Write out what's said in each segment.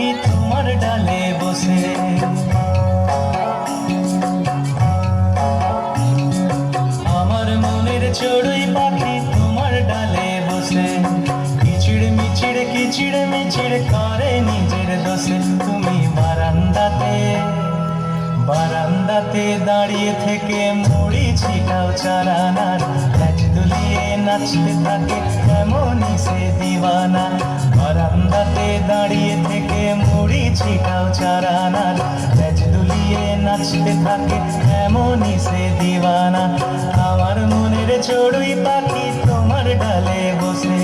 পাখি তোমার ডালে বসে। আমার মনের চড়ুই পাখি তোমার ডালে বসে, কিচিড় মিচিড় করে নিজের দোষে। তুমি বারান্দাতে দাঁড়িয়ে থেকে মুড়ি ছিটাও চারানার, ল্যাজ দুলিয়ে নাচতে থাকে এমনই সে দিওয়ানা। বারান্দাতে দাঁড়িয়ে থেকে মুড়ি ছিটাও চারানার, ল্যাজ দুলিয়ে নাচতে থাকে এমনই সে দিওয়ানা। আমার মনের চড়ুই পাখি তোমার ডালে বসে।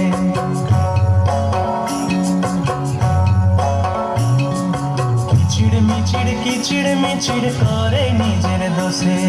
কিচিড় মিচিড় করে নিজের দোষে।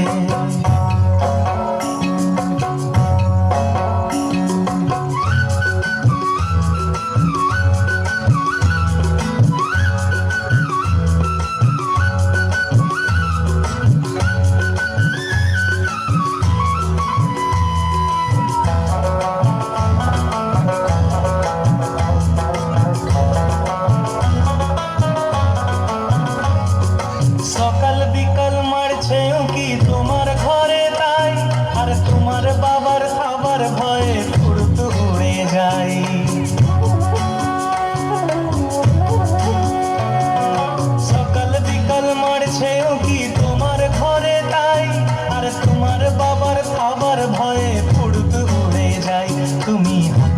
সকাল বিকাল মারছে উঁকি তোমার ঘরে তাই, আর তোমার বাবার খাবার ভয়ে উড়তে উড়ে যায়। সকাল বিকাল মারছে উঁকি তোমার ঘরে তাই, আর তোমার বাবার খাবার ভয়ে উড়তে উড়ে যায়। তুমি হাত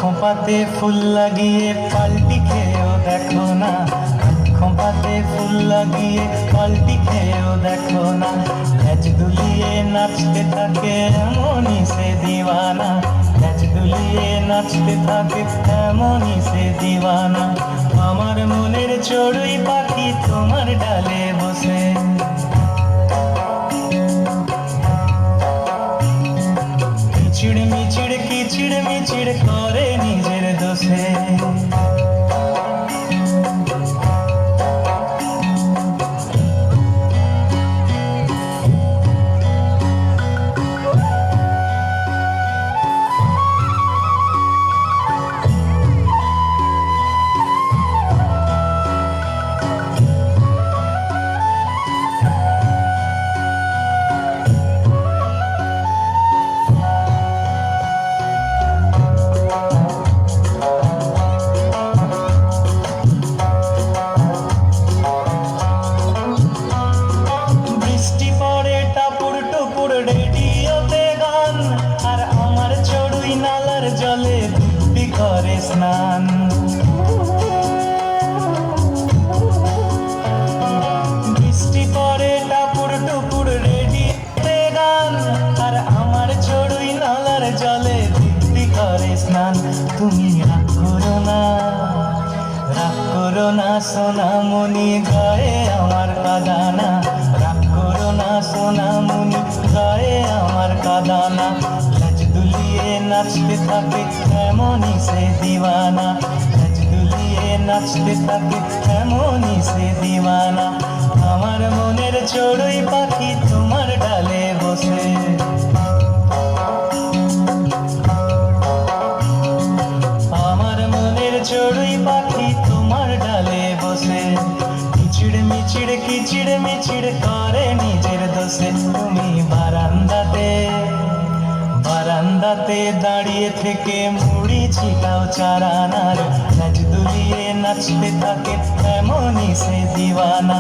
খোঁপাতে ফুল লাগিয়ে পাল্টি খেয়েও দেখো না, খোঁপাতে ফুল লাগিয়ে পাল্টি খেয়েও দেখো না। ল্যাজ দুলিয়ে নাচতে থাকে এমনই সে দিওয়ানা, ল্যাজ দুলিয়ে নাচতে থাকে এমনই সে দিওয়ানা। আমার মনের চড়ুই পাখি তোমার ডালে বসে। কিচিড় মিচিড় করে নিজের দোষে। রেডিওতে গান, আর আমার চড়ুই নালার জলে দিব্যি করে স্নান। বৃষ্টি পড়ে টাপুর টুপুর রেডিওতে গান, আর আমার চড়ুই নালার জলে দিব্যি করে স্নান। তুমি রাগ করো না সোনামণি গায়ে আমার কাঁদানা, রাগ করো না সোনামণি গায়ে আমার কাঁদানা। ল্যাজ দুলিয়ে নাচতে থাকে এমনই সে দিওয়ানা, ল্যাজ দুলিয়ে নাচতে থাকে এমনই সে দিওয়ানা। আমার মনের চড়ুই পাখি তোমার ডালে বসে। আমার মনের চড়ুই পাখি তোমার ডালে বসে, কিচিড় মিচিড় করে নিজের দোষে। তুমি বারান্দাতে দাঁড়িয়ে থেকে মুড়ি ছিটাও চারানার, ল্যাজ দুলিয়ে নাচতে থাকে এমনই সে দিওয়ানা।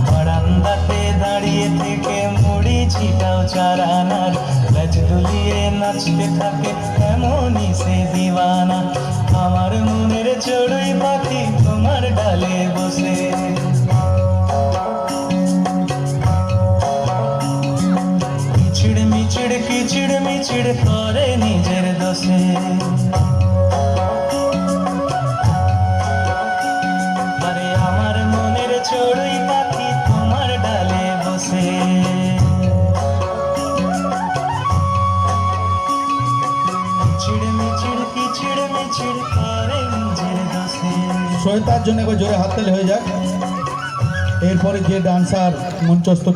বারান্দাতে দাঁড়িয়ে থেকে মুড়ি ছিটাও চারানার, ল্যাজ দুলিয়ে নাচতে থাকে এমনই সে দিওয়ানা। আমার মনের চড়ুই পাখি তোমার ডালে বসে। কিচিড় মিচিড় করে নিজের দোষে। আরে আমার মনের চড়ুই পাখি তোমার ডালে বসে। কিচিড় মিচিড় করে নিজের দোষে। সহায়তার জন্য জোরে হাততালি হয়ে যাক। এরপরে যে ডান্সার মঞ্চস্থ